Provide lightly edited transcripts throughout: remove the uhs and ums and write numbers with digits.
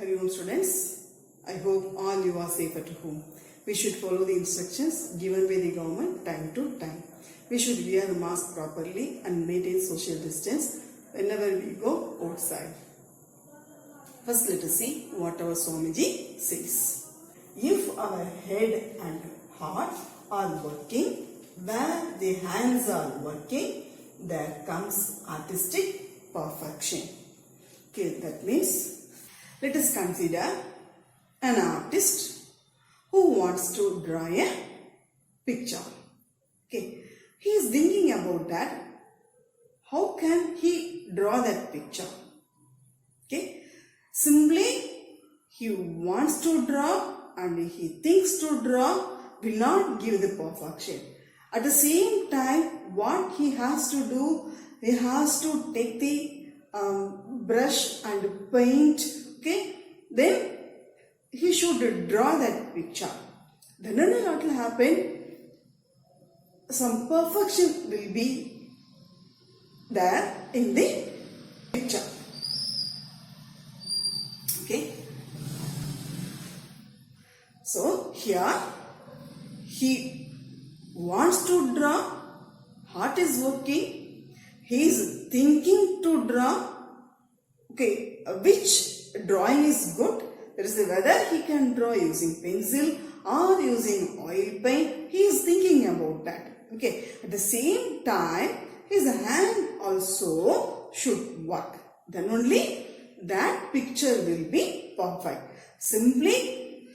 Hari Om students, I hope all you are safe at home. We should follow the instructions given by the government time to time. We should wear the mask properly and maintain social distance whenever we go outside. First let us see what our Swamiji says. If our head and heart are working, where the hands are working, there comes artistic perfection. Okay, that means let us consider an artist who wants to draw a picture. Okay, he is thinking about that. How can he draw that picture? Okay, simply he wants to draw and he thinks to draw will not give the perfection. At the same time, what he has to do, he has to take the brush and paint. Okay, then he should draw that picture. Then only what will happen? Some perfection will be there in the picture. Okay. So here he wants to draw, heart is working, he is thinking to draw. Okay, which drawing is good? There is whether he can draw using pencil or using oil paint. He is thinking about that. Okay, at the same time his hand also should work. Then only that picture will be perfect. Simply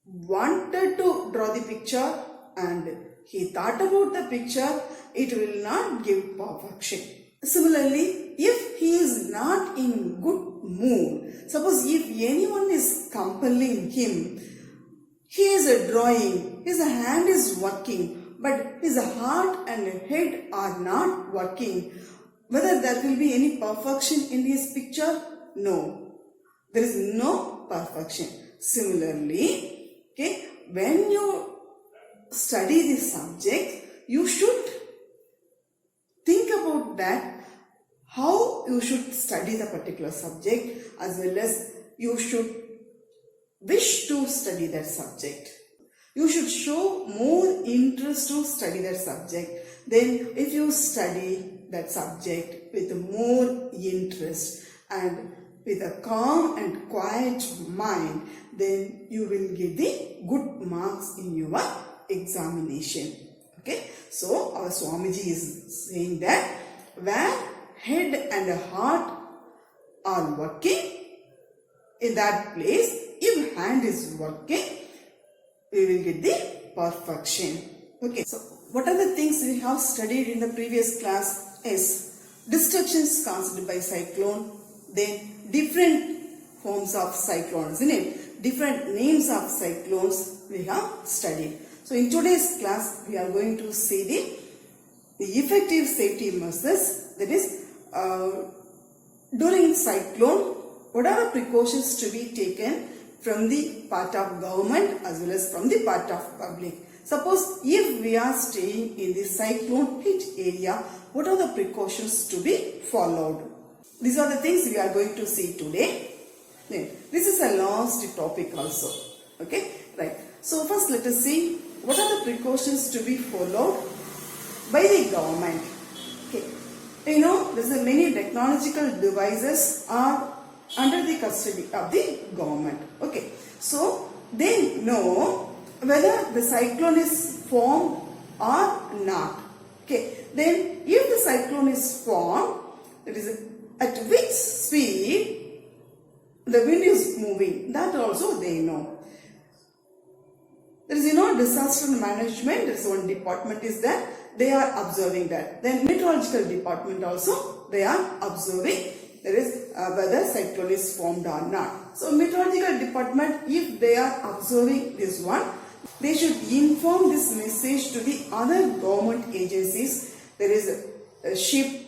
wanted to draw the picture and he thought about the picture, it will not give perfection. Similarly, if he is not in good mood, suppose if anyone is compelling him, he is drawing, his hand is working, but his heart and head are not working, whether there will be any perfection in his picture? No, there is no perfection. Similarly, okay, when you study this subject, you should think about that, how you should study the particular subject, as well as you should wish to study that subject. You should show more interest to study that subject. Then if you study that subject with more interest and with a calm and quiet mind, then you will get the good marks in your examination. Okay, so our Swamiji is saying that where head and heart are working, in that place, if hand is working, we will get the perfection. Okay, so what are the things we have studied in the previous class is destructions caused by cyclone, then different forms of cyclones, isn't it? Different names of cyclones we have studied. So in today's class, we are going to see the effective safety measures, that is, during cyclone, what are the precautions to be taken from the part of government as well as from the part of public. Suppose if we are staying in the cyclone hit area, what are the precautions to be followed? These are the things we are going to see today. This is a last topic also. Okay, right. So first let us see what are the precautions to be followed by the government. Okay, you know, there are many technological devices are under the custody of the government. Okay, so they know whether the cyclone is formed or not. Okay, then if the cyclone is formed, it is at which speed the wind is moving, that also they know. There is disaster management, there is one department is there, they are observing that. Then meteorological department also, they are observing there is whether cyclone is formed or not. So meteorological department, if they are observing this one, they should inform this message to the other government agencies. There is a ship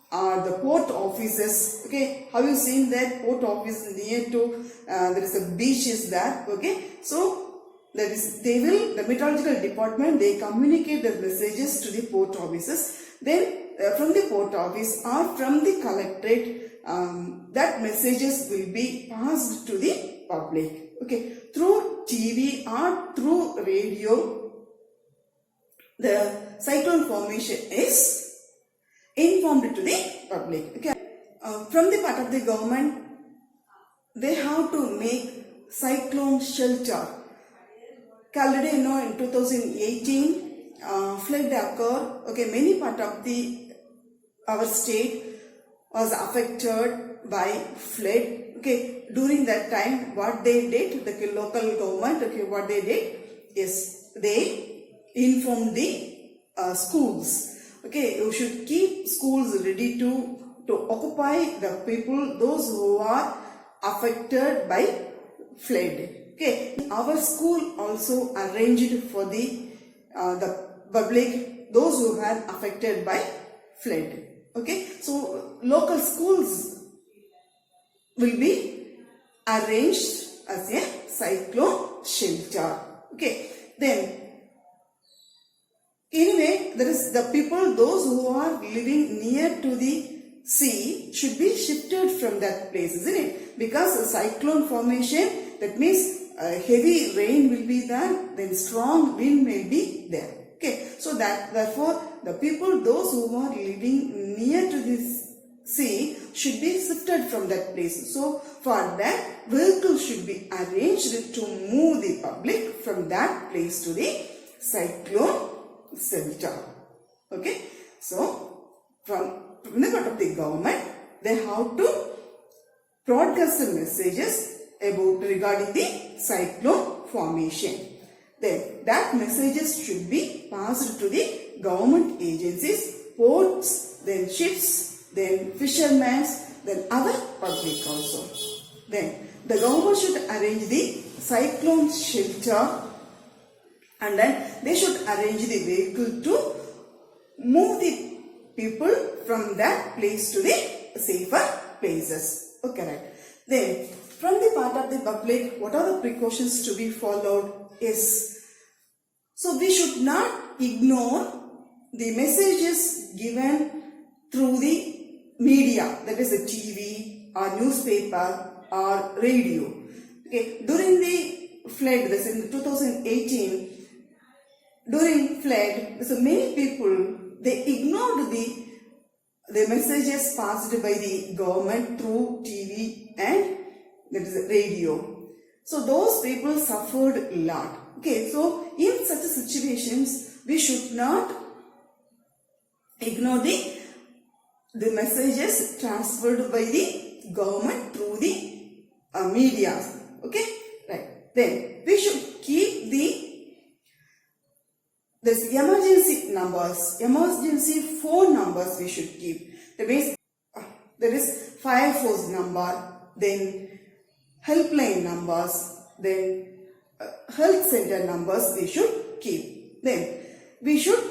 or the port offices. Okay, have you seen that port office near to there is a beach is there. Okay, so that is the meteorological department, they communicate the messages to the port offices. Then from the port office or from the collectorate, that messages will be passed to the public. Okay, through TV or through radio, the cyclone formation is informed to the public. Okay, from the part of the government, they have to make cyclone shelter. Already you know in 2018 flood occurred. Okay, many part of our state was affected by flood. Okay, during that time, what they did, the local government, okay, what they did is they informed the schools. Okay, you should keep schools ready to occupy the people, those who are affected by flood. Okay, our school also arranged for the public, those who were affected by flood. Okay, so local schools will be arranged as a cyclone shelter. Okay, then anyway, there is the people, those who are living near to the sea should be shifted from that place, isn't it? Because a cyclone formation, that means heavy rain will be there, then strong wind may be there. Okay, so that therefore the people, those who are living near to this sea should be shifted from that place. So for that, vehicles should be arranged to move the public from that place to the cyclone shelter. Okay, so from the part of the government, they have to broadcast the messages about regarding the cyclone formation. Then that messages should be passed to the government agencies, ports, then ships, then fishermen, then other public also. Then the government should arrange the cyclone shelter, and then they should arrange the vehicle to move the people from that place to the safer places. Okay, right. Then from the part of the public, what are the precautions to be followed is, so we should not ignore the messages given through the media, that is the TV or newspaper or radio. Okay, during the flood, this in 2018, during flood, so many people, they ignored the messages passed by the government through TV and that is radio. So those people suffered a lot. Okay, so in such situations, we should not ignore the messages transferred by the government through the media. Okay, right. Then we should keep this emergency numbers, emergency phone numbers we should keep. That means there is fire force number, then helpline numbers, then health center numbers we should keep. Then we should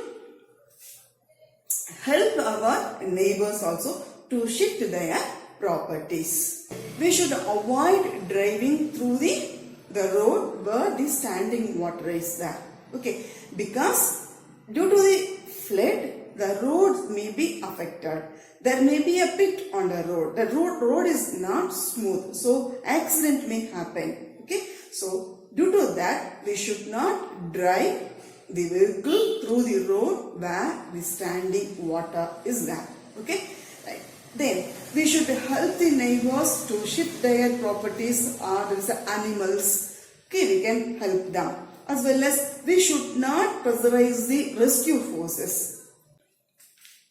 help our neighbors also to shift their properties. We should avoid driving through the road where the standing water is there. Okay, because due to the flood, the roads may be affected. There may be a pit on the road. The road is not smooth, so accident may happen. Okay, so due to that, we should not drive the vehicle through the road where the standing water is there. Okay, right. Then we should help the neighbors to shift their properties or animals. Okay, we can help them. As well as we should not pressurize the rescue forces.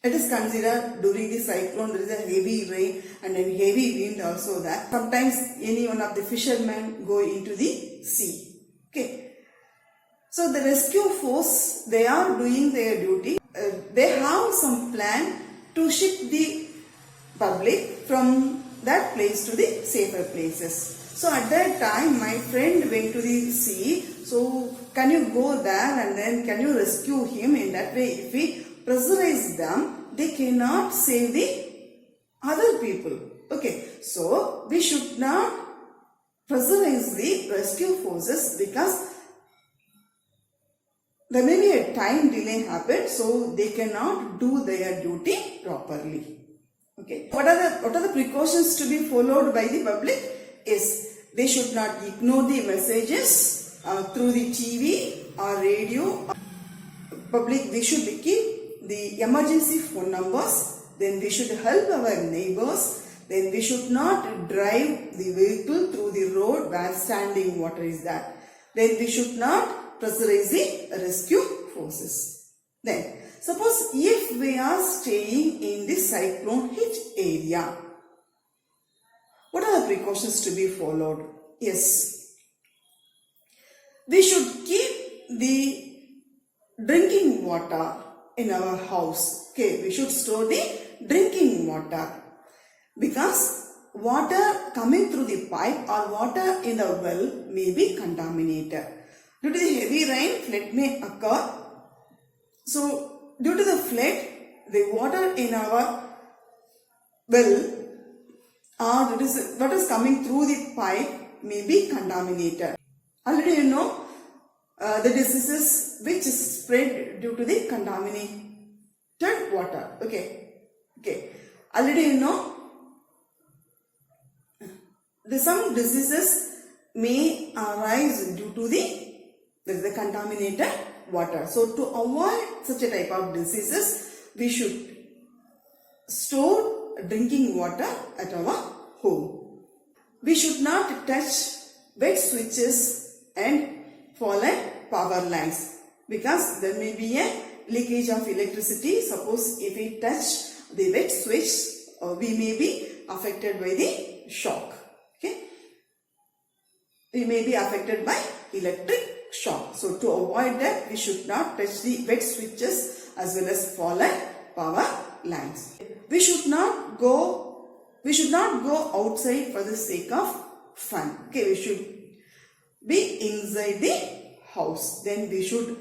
It is considered during the cyclone there is a heavy rain and then heavy wind also there. Sometimes any one of the fishermen go into the sea. Okay. So the rescue force, they are doing their duty. They have some plan to shift the public from that place to the safer places. So at that time, my friend went to the sea. So can you go there and then can you rescue him? In that way, if we pressurize them, they cannot save the other people. Okay, so we should not pressurize the rescue forces because there may be a time delay happen, so they cannot do their duty properly. Okay. What are the precautions to be followed by the public? Is they should not ignore the messages through the TV or radio. Public, we should keep the emergency phone numbers. Then we should help our neighbors. Then we should not drive the vehicle through the road where standing water is there. Then we should not pressurize the rescue forces. Then, suppose if we are staying in the cyclone hit area, what are the precautions to be followed? Yes, we should keep the drinking water in our house. Okay, we should store the drinking water, because water coming through the pipe or water in the well may be contaminated. Due to the heavy rain, flood may occur. So, due to the flood, the water in our well or what is coming through the pipe may be contaminated. Already you know the diseases which is spread due to the contaminated water. Okay. Already you know some diseases may arise due to the contaminated water. So to avoid such a type of diseases, we should store drinking water at our home. We should not touch wet switches and fallen power lines, because there may be a leakage of electricity. Suppose if we touch the wet switch, we may be affected by the shock. Okay, we may be affected by electric shock. So to avoid that, we should not touch the wet switches as well as fallen power lines. We should not go outside for the sake of fun. Okay, we should be inside the house. Then we should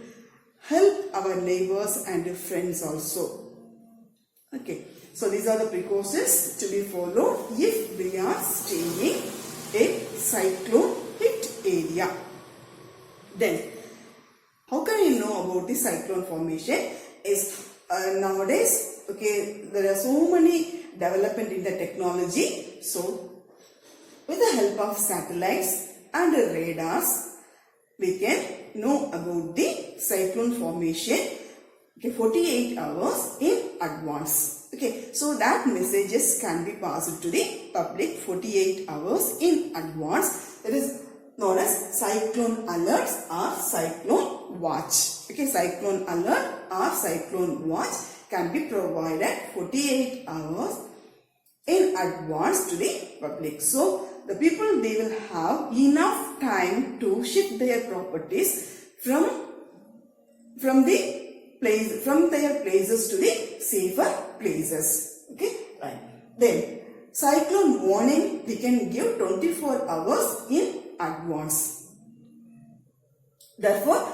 help our neighbors and friends also. Okay, so these are the precautions to be followed if we are staying in cyclone hit area. Then, how can you know about the cyclone formation? Is nowadays, okay, there are so many development in the technology. So, with the help of satellites and radars, we can know about the cyclone formation, okay, 48 hours in advance. Okay, so that messages can be passed to the public 48 hours in advance. That is known as cyclone alerts or cyclone watch. Okay, cyclone alert or cyclone watch can be provided 48 hours in advance to the public. So, the people, they will have enough time to shift their properties from their places to the safer places. Okay, right. Then, cyclone warning we can give 24 hours in advance. Therefore,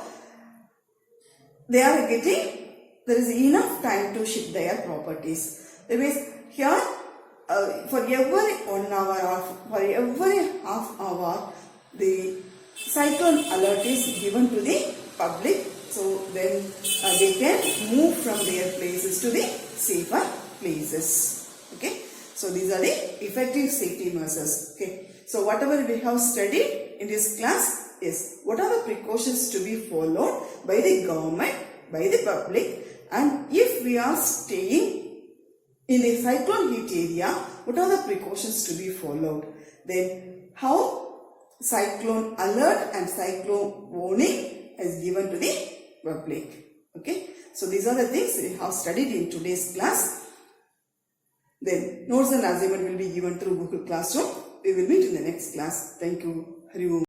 there is enough time to shift their properties. That means here, for every 1 hour or for every half hour, the cyclone alert is given to the public. So then they can move from their places to the safer places. Okay. So these are the effective safety measures. Okay. So whatever we have studied in this class is what are the precautions to be followed by the government, by the public, and if we are staying in a cyclone hit area, what are the precautions to be followed? Then how cyclone alert and cyclone warning is given to the public. Okay. So these are the things we have studied in today's class. Then notes and assignment will be given through Google Classroom. We will meet in the next class. Thank you. Hari Om.